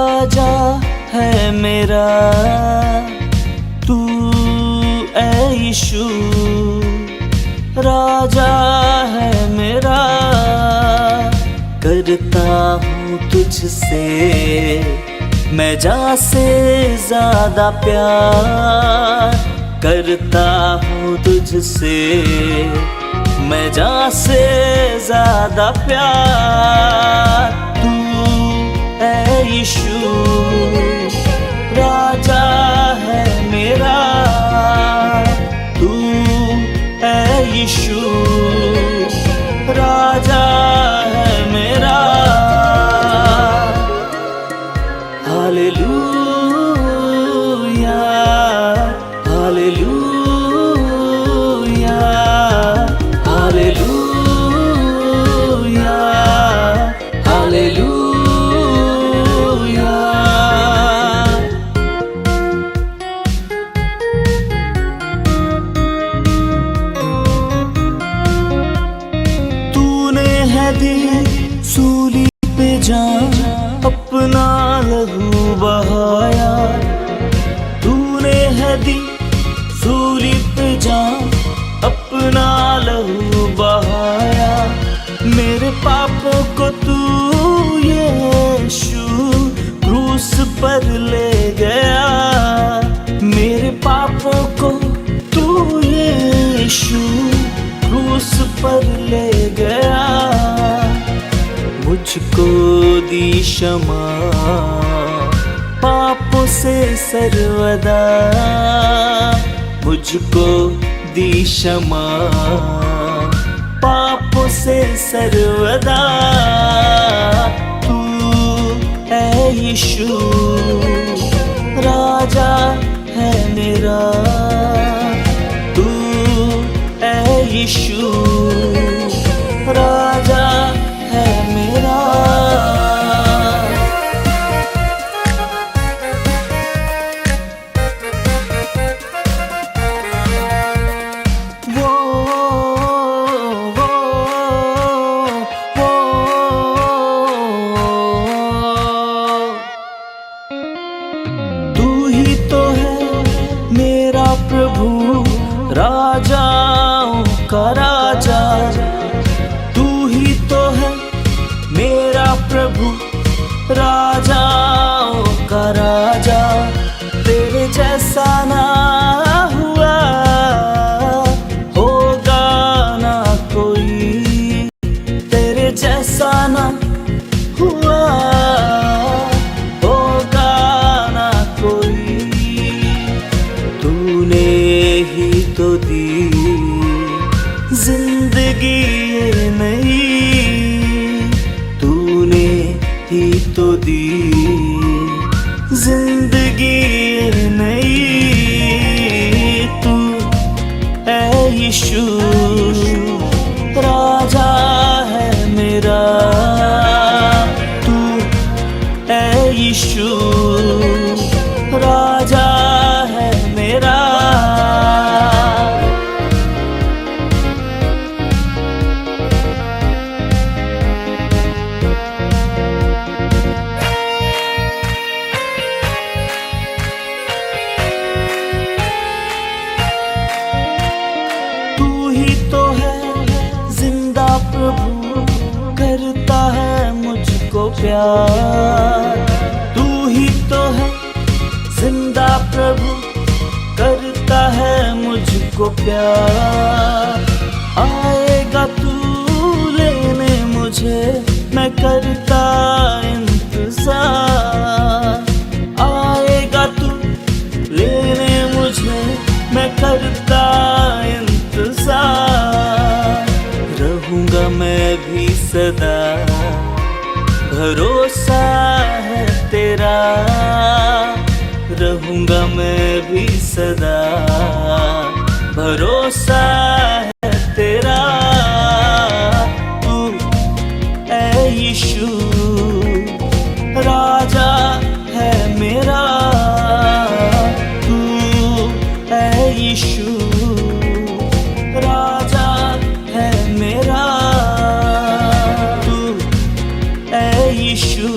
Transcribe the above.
राजा है मेरा तू ऐ यीशु, राजा है मेरा। करता हूँ तुझसे मैं जान से ज्यादा प्यार, करता हूँ तुझसे मैं जान से ज्यादा प्यार। तू ऐ यीशु राजा है मेरा, तू ऐ यीशु राजा है मेरा। Hallelujah hallelujah hallelujah hallelujah. तूने है दी सूली पे जान, अपना लहू बहाया। तूने है दी सूली पे जान, अपना लहू बहाया। मेरे पापों को तू यीशु क्रूस पर ले गया, मेरे पापों को तू यीशु क्रूस पर ले गया। मुझको दी क्षमा पापों से सर्वदा, मुझको दी क्षमा पापों से सर्वदा। तू ऐ यीशु राजा है मेरा, तू ऐ यीशु राजा है मेरा। तू ही तो है मेरा प्रभु, राजाओं का राजा। तू ही तो है मेरा प्रभु, राजाओं का राजा। तेरे जैसा ना हुआ होगा ना कोई, तेरे जैसा ना हुआ होगा ना कोई। तूने ही तो दी जिंदगी ये नई, तूने ही तो दी जिंदगी ये नई। तू ऐ यीशु राजा है मेरा, तू ऐ यीशु राजा है मेरा। तू ही तो है जिंदा प्रभु, करता है मुझको प्यार। तू ही तो है जिंदा प्रभु, करता है मुझको प्यार। आएगा तू लेने मुझे, मैं करता इंतजार। आएगा तू लेने मुझे, मैं करता इंतजार। रहूंगा मैं भी सदा, भरोसा है तेरा। रहूंगा मैं भी सदा, भरोसा है तेरा। तू ऐ यीशु राजा है मेरा, तू ऐ यीशु राजा है मेरा। तू ऐ यीशु